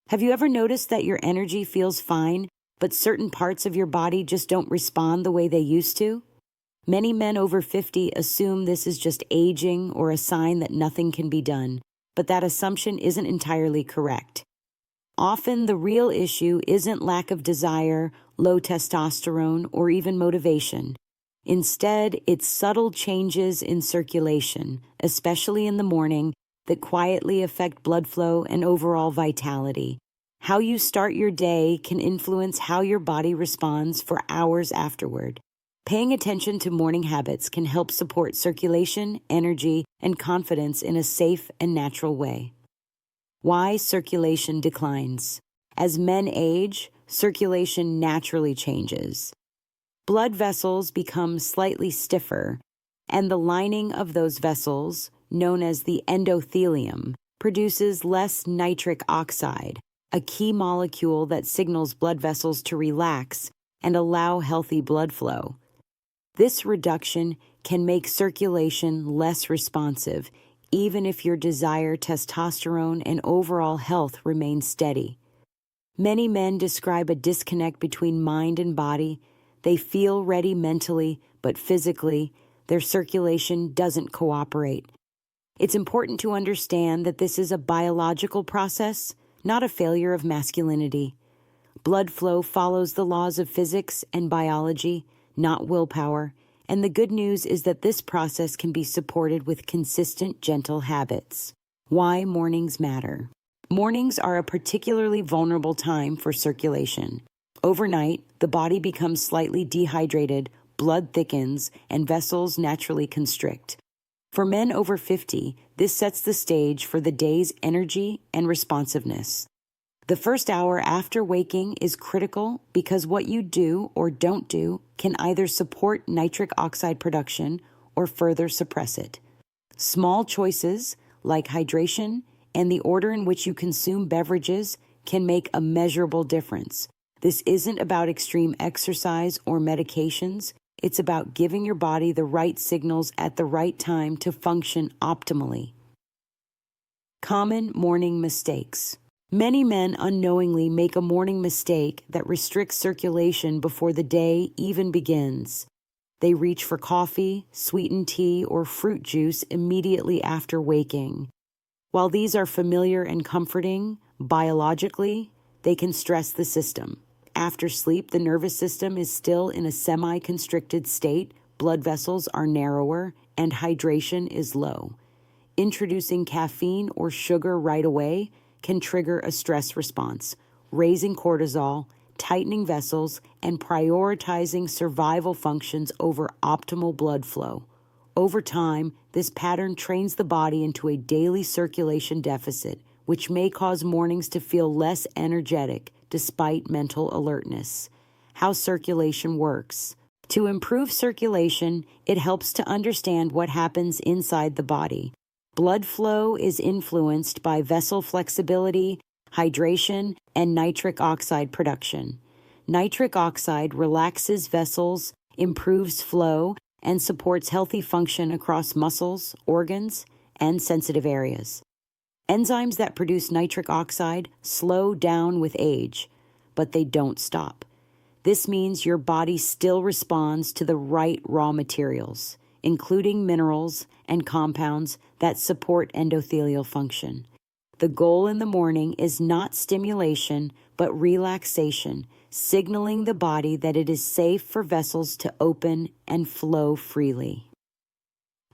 Have you ever noticed that your energy feels fine, but certain parts of your body just don't respond the way they used to? Many men over 50 assume this is just aging or a sign that nothing can be done, but that assumption isn't entirely correct. Often, the real issue isn't lack of desire, low testosterone, or even motivation. Instead, it's subtle changes in circulation, especially in the morning, that quietly affect blood flow and overall vitality. How you start your day can influence how your body responds for hours afterward. Paying attention to morning habits can help support circulation, energy, and confidence in a safe and natural way. Why circulation declines. As men age, circulation naturally changes. Blood vessels become slightly stiffer, and the lining of those vessels, known as the endothelium, produces less nitric oxide, a key molecule that signals blood vessels to relax and allow healthy blood flow. This reduction can make circulation less responsive, even if your desired testosterone and overall health remain steady. Many men describe a disconnect between mind and body. They feel ready mentally, but physically, their circulation doesn't cooperate. It's important to understand that this is a biological process, not a failure of masculinity. Blood flow follows the laws of physics and biology, not willpower, and the good news is that this process can be supported with consistent, gentle habits. Why mornings matter. Mornings are a particularly vulnerable time for circulation. Overnight, the body becomes slightly dehydrated, blood thickens, and vessels naturally constrict. For men over 50, this sets the stage for the day's energy and responsiveness. The first hour after waking is critical because what you do or don't do can either support nitric oxide production or further suppress it. Small choices, like hydration and the order in which you consume beverages, can make a measurable difference. This isn't about extreme exercise or medications. It's about giving your body the right signals at the right time to function optimally. Common morning mistakes. Many men unknowingly make a morning mistake that restricts circulation before the day even begins. They reach for coffee, sweetened tea, or fruit juice immediately after waking. While these are familiar and comforting, biologically, they can stress the system. After sleep, the nervous system is still in a semi-constricted state, blood vessels are narrower, and hydration is low. Introducing caffeine or sugar right away can trigger a stress response, raising cortisol, tightening vessels, and prioritizing survival functions over optimal blood flow. Over time, this pattern trains the body into a daily circulation deficit, which may cause mornings to feel less energetic despite mental alertness. How circulation works. To improve circulation, it helps to understand what happens inside the body. Blood flow is influenced by vessel flexibility, hydration, and nitric oxide production. Nitric oxide relaxes vessels, improves flow, and supports healthy function across muscles, organs, and sensitive areas. Enzymes that produce nitric oxide slow down with age, but they don't stop. This means your body still responds to the right raw materials, including minerals and compounds that support endothelial function. The goal in the morning is not stimulation, but relaxation, signaling the body that it is safe for vessels to open and flow freely.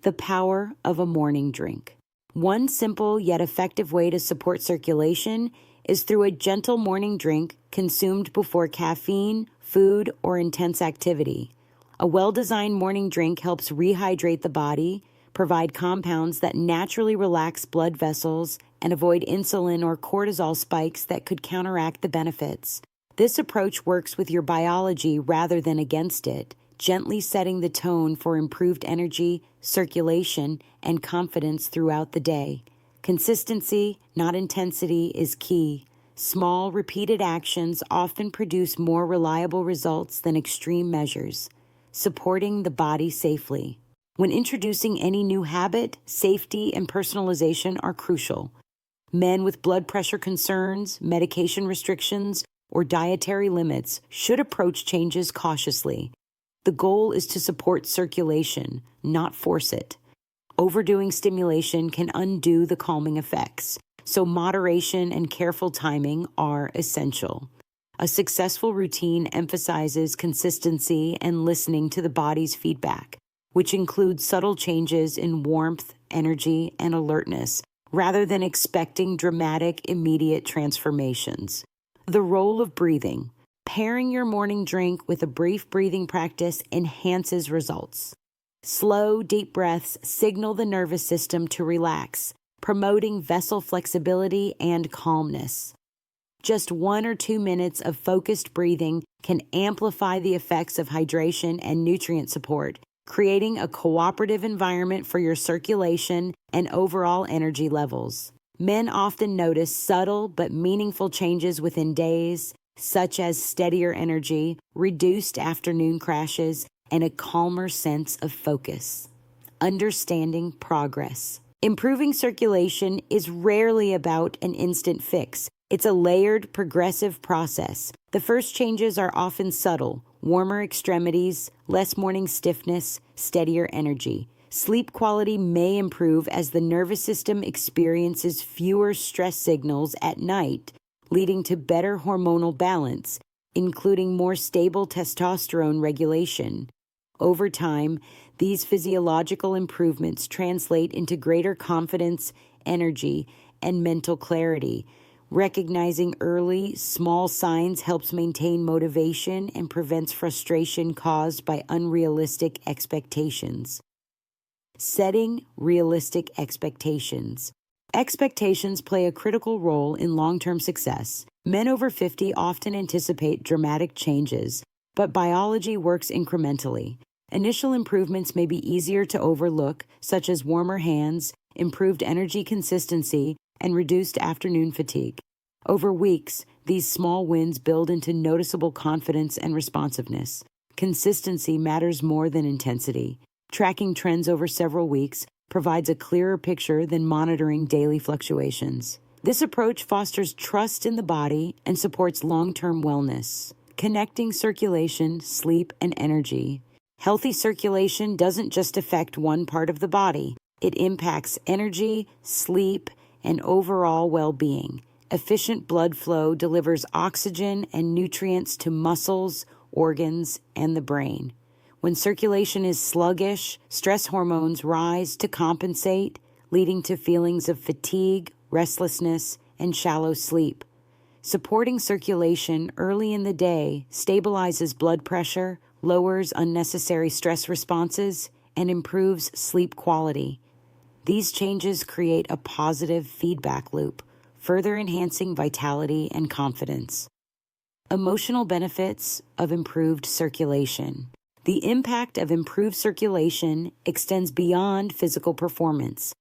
The power of a morning drink. One simple yet effective way to support circulation is through a gentle morning drink consumed before caffeine, food, or intense activity. A well-designed morning drink helps rehydrate the body, provide compounds that naturally relax blood vessels, and avoid insulin or cortisol spikes that could counteract the benefits. This approach works with your biology rather than against it, gently setting the tone for improved energy, circulation, and confidence throughout the day. Consistency, not intensity, is key. Small, repeated actions often produce more reliable results than extreme measures. Supporting the body safely. When introducing any new habit, safety and personalization are crucial. Men with blood pressure concerns, medication restrictions, or dietary limits should approach changes cautiously. The goal is to support circulation, not force it. Overdoing stimulation can undo the calming effects, so moderation and careful timing are essential. A successful routine emphasizes consistency and listening to the body's feedback, which includes subtle changes in warmth, energy, and alertness, rather than expecting dramatic, immediate transformations. The role of breathing. Pairing your morning drink with a brief breathing practice enhances results. Slow, deep breaths signal the nervous system to relax, promoting vessel flexibility and calmness. Just 1 or 2 minutes of focused breathing can amplify the effects of hydration and nutrient support, creating a cooperative environment for your circulation and overall energy levels. Men often notice subtle but meaningful changes within days, such as steadier energy, reduced afternoon crashes, and a calmer sense of focus. Understanding progress. Improving circulation is rarely about an instant fix. It's a layered, progressive process. The first changes are often subtle: warmer extremities, less morning stiffness, steadier energy. Sleep quality may improve as the nervous system experiences fewer stress signals at night, leading to better hormonal balance, including more stable testosterone regulation. Over time, these physiological improvements translate into greater confidence, energy, and mental clarity. Recognizing early, small signs helps maintain motivation and prevents frustration caused by unrealistic expectations. Setting realistic expectations. Expectations play a critical role in long-term success. Men over 50 often anticipate dramatic changes, but biology works incrementally. Initial improvements may be easier to overlook, such as warmer hands, improved energy consistency, and reduced afternoon fatigue. Over weeks, these small wins build into noticeable confidence and responsiveness. Consistency matters more than intensity. Tracking trends over several weeks provides a clearer picture than monitoring daily fluctuations. This approach fosters trust in the body and supports long-term wellness. Connecting circulation, sleep, and energy. Healthy circulation doesn't just affect one part of the body. It impacts energy, sleep, and overall well-being. Efficient blood flow delivers oxygen and nutrients to muscles, organs, and the brain. When circulation is sluggish, stress hormones rise to compensate, leading to feelings of fatigue, restlessness, and shallow sleep. Supporting circulation early in the day stabilizes blood pressure, lowers unnecessary stress responses, and improves sleep quality. These changes create a positive feedback loop, further enhancing vitality and confidence. Emotional benefits of improved circulation. The impact of improved circulation extends beyond physical performance.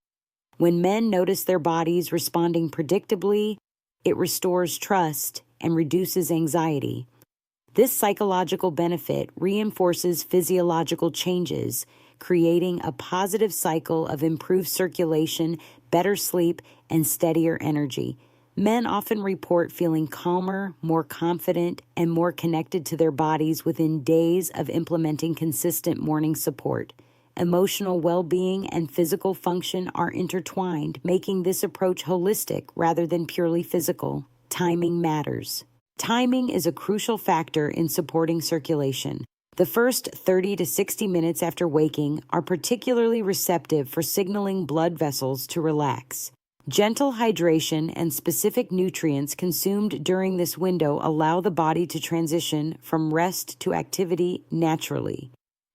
When men notice their bodies responding predictably, it restores trust and reduces anxiety. This psychological benefit reinforces physiological changes, creating a positive cycle of improved circulation, better sleep, and steadier energy. Men often report feeling calmer, more confident, and more connected to their bodies within days of implementing consistent morning support. Emotional well-being and physical function are intertwined, making this approach holistic rather than purely physical. Timing matters. Timing is a crucial factor in supporting circulation. The first 30 to 60 minutes after waking are particularly receptive for signaling blood vessels to relax. Gentle hydration and specific nutrients consumed during this window allow the body to transition from rest to activity naturally.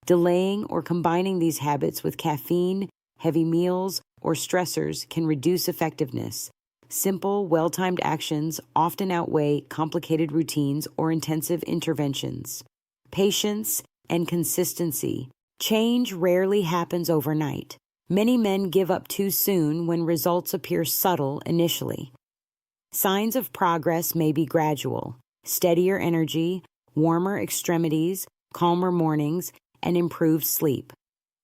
Delaying or combining these habits with caffeine, heavy meals, or stressors can reduce effectiveness. Simple, well-timed actions often outweigh complicated routines or intensive interventions. Patience and consistency. Change rarely happens overnight. Many men give up too soon when results appear subtle initially. Signs of progress may be gradual: steadier energy, warmer extremities, calmer mornings, and improved sleep.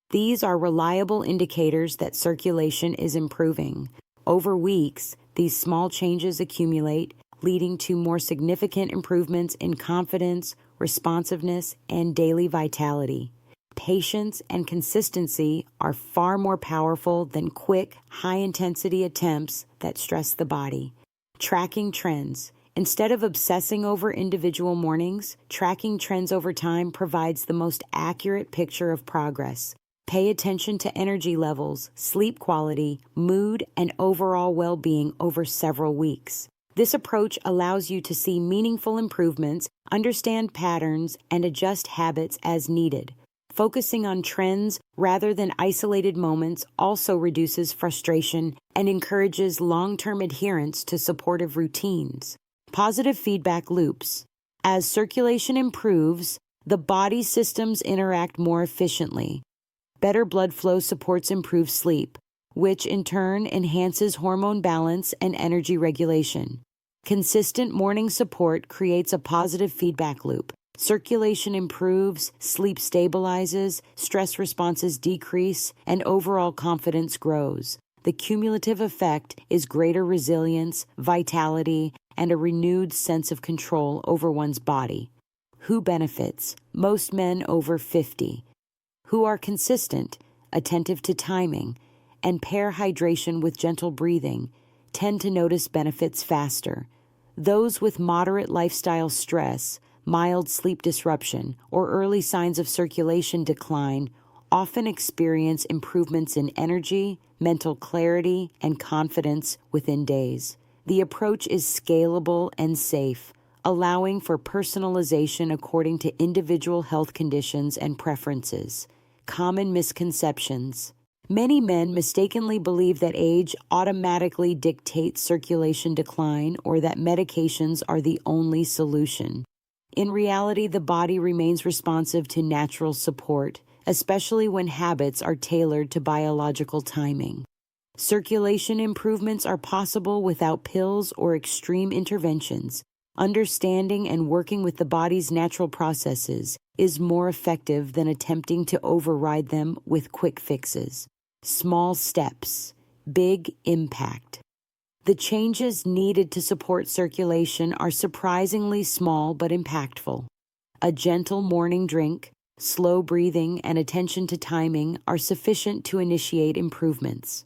These are reliable indicators that circulation is improving. Over weeks, These small changes accumulate, leading to more significant improvements in confidence, responsiveness, and daily vitality. Patience and consistency are far more powerful than quick, high-intensity attempts that stress the body. Tracking trends. Instead of obsessing over individual mornings, tracking trends over time provides the most accurate picture of progress. Pay attention to energy levels, sleep quality, mood, and overall well-being over several weeks. This approach allows you to see meaningful improvements, understand patterns, and adjust habits as needed. Focusing on trends rather than isolated moments also reduces frustration and encourages long-term adherence to supportive routines. Positive feedback loops. As circulation improves, the body systems interact more efficiently. Better blood flow supports improved sleep, which in turn enhances hormone balance and energy regulation. Consistent morning support creates a positive feedback loop. Circulation improves, sleep stabilizes, stress responses decrease, and overall confidence grows. The cumulative effect is greater resilience, vitality, and a renewed sense of control over one's body. Who benefits? Most men over 50. Who are consistent, attentive to timing, and pair hydration with gentle breathing tend to notice benefits faster. Those with moderate lifestyle stress, mild sleep disruption, or early signs of circulation decline often experience improvements in energy, mental clarity, and confidence within days. The approach is scalable and safe, allowing for personalization according to individual health conditions and preferences. Common misconceptions. Many men mistakenly believe that age automatically dictates circulation decline or that medications are the only solution. In reality, the body remains responsive to natural support, especially when habits are tailored to biological timing. Circulation improvements are possible without pills or extreme interventions. Understanding and working with the body's natural processes is more effective than attempting to override them with quick fixes. Small steps, big impact. The changes needed to support circulation are surprisingly small but impactful. A gentle morning drink, slow breathing, and attention to timing are sufficient to initiate improvements.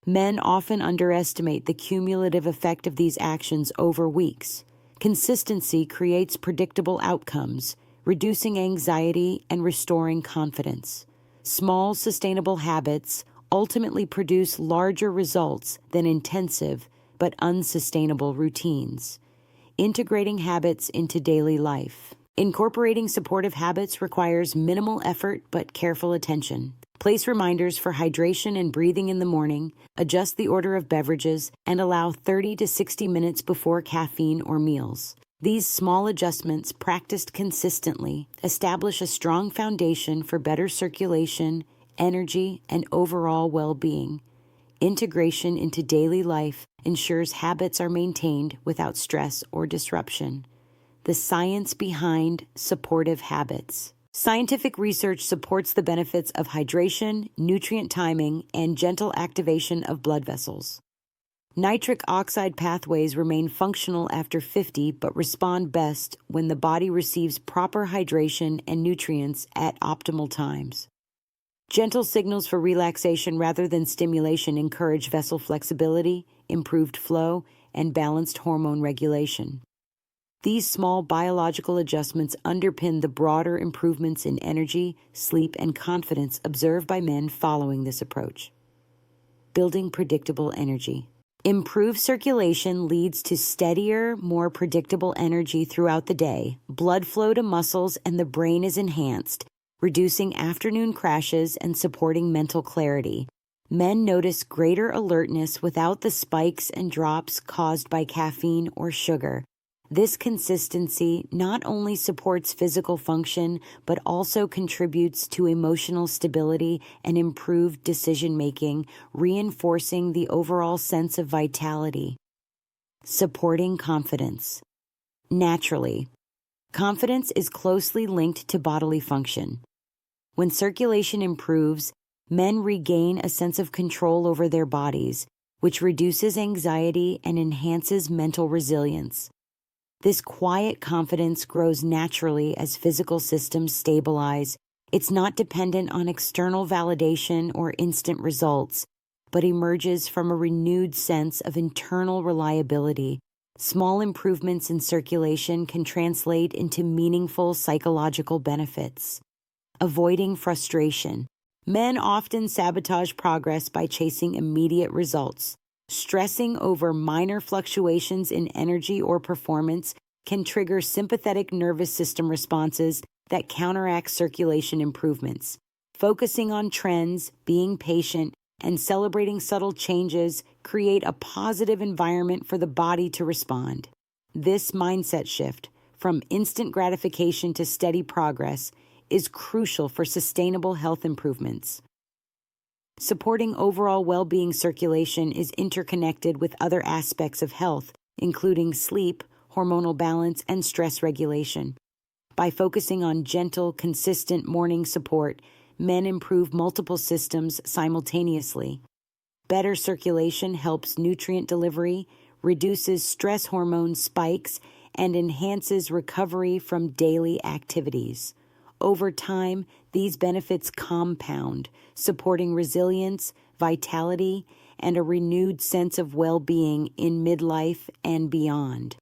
Men often underestimate the cumulative effect of these actions over weeks. Consistency creates predictable outcomes, reducing anxiety and restoring confidence. Small, sustainable habits ultimately produce larger results than intensive but unsustainable routines. Integrating habits into daily life. Incorporating supportive habits requires minimal effort but careful attention. Place reminders for hydration and breathing in the morning, adjust the order of beverages, and allow 30 to 60 minutes before caffeine or meals. These small adjustments, practiced consistently, establish a strong foundation for better circulation, energy, and overall well-being. Integration into daily life ensures habits are maintained without stress or disruption. The science behind supportive habits. Scientific research supports the benefits of hydration, nutrient timing, and gentle activation of blood vessels. Nitric oxide pathways remain functional after 50 but respond best when the body receives proper hydration and nutrients at optimal times. Gentle signals for relaxation rather than stimulation encourage vessel flexibility, improved flow, and balanced hormone regulation. These small biological adjustments underpin the broader improvements in energy, sleep, and confidence observed by men following this approach. Building predictable energy. Improved circulation leads to steadier, more predictable energy throughout the day. Blood flow to muscles and the brain is enhanced, reducing afternoon crashes and supporting mental clarity. Men notice greater alertness without the spikes and drops caused by caffeine or sugar. This consistency not only supports physical function, but also contributes to emotional stability and improved decision-making, reinforcing the overall sense of vitality. Supporting confidence. Naturally, confidence is closely linked to bodily function. When circulation improves, men regain a sense of control over their bodies, which reduces anxiety and enhances mental resilience. This quiet confidence grows naturally as physical systems stabilize. It's not dependent on external validation or instant results, but emerges from a renewed sense of internal reliability. Small improvements in circulation can translate into meaningful psychological benefits. Avoiding frustration. Men often sabotage progress by chasing immediate results. Stressing over minor fluctuations in energy or performance can trigger sympathetic nervous system responses that counteract circulation improvements. Focusing on trends, being patient, and celebrating subtle changes create a positive environment for the body to respond. This mindset shift, from instant gratification to steady progress, is crucial for sustainable health improvements. Supporting overall well-being circulation is interconnected with other aspects of health, including sleep, hormonal balance, and stress regulation. By focusing on gentle, consistent morning support, men improve multiple systems simultaneously. Better circulation helps nutrient delivery, reduces stress hormone spikes, and enhances recovery from daily activities. Over time, these benefits compound, supporting resilience, vitality, and a renewed sense of well-being in midlife and beyond.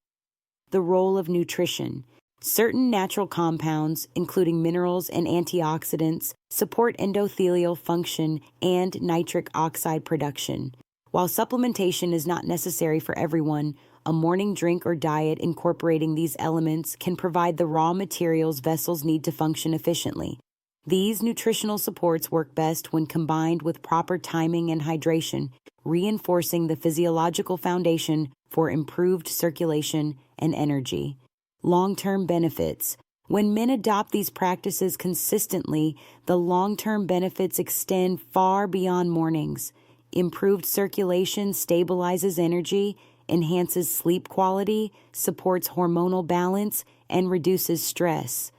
The role of nutrition. Certain natural compounds, including minerals and antioxidants, support endothelial function and nitric oxide production. While supplementation is not necessary for everyone, a morning drink or diet incorporating these elements can provide the raw materials vessels need to function efficiently. These nutritional supports work best when combined with proper timing and hydration, reinforcing the physiological foundation for improved circulation and energy. Long-term benefits. When men adopt these practices consistently, the long-term benefits extend far beyond mornings. Improved circulation stabilizes energy, enhances sleep quality, supports hormonal balance, and reduces stress.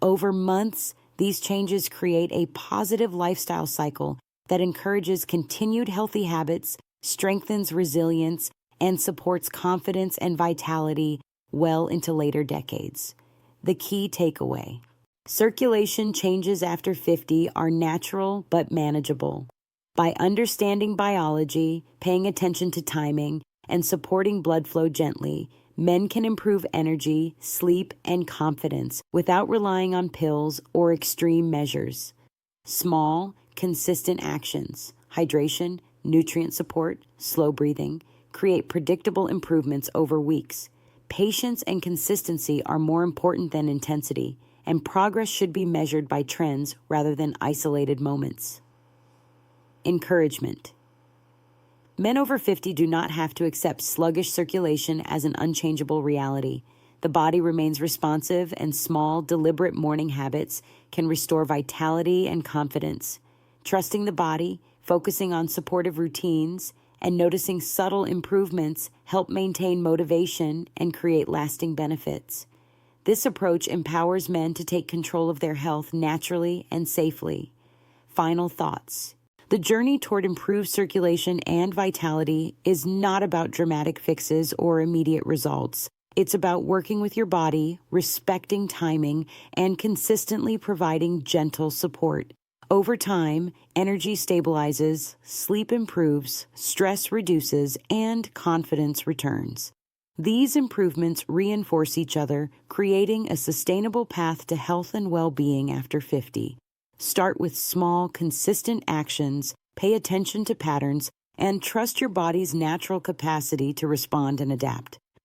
Over months, these changes create a positive lifestyle cycle that encourages continued healthy habits, strengthens resilience, and supports confidence and vitality well into later decades. The key takeaway. Circulation changes after 50 are natural but manageable. By understanding biology, paying attention to timing, and supporting blood flow gently, men can improve energy, sleep, and confidence without relying on pills or extreme measures. Small, consistent actions, hydration, nutrient support, slow breathing, create predictable improvements over weeks. Patience and consistency are more important than intensity, and progress should be measured by trends rather than isolated moments. Encouragement. Men over 50 do not have to accept sluggish circulation as an unchangeable reality. The body remains responsive, and small, deliberate morning habits can restore vitality and confidence. Trusting the body, focusing on supportive routines, and noticing subtle improvements help maintain motivation and create lasting benefits. This approach empowers men to take control of their health naturally and safely. Final thoughts. The journey toward improved circulation and vitality is not about dramatic fixes or immediate results. It's about working with your body, respecting timing, and consistently providing gentle support. Over time, energy stabilizes, sleep improves, stress reduces, and confidence returns. These improvements reinforce each other, creating a sustainable path to health and well-being after 50. Start with small, consistent actions, pay attention to patterns, and trust your body's natural capacity to respond and adapt.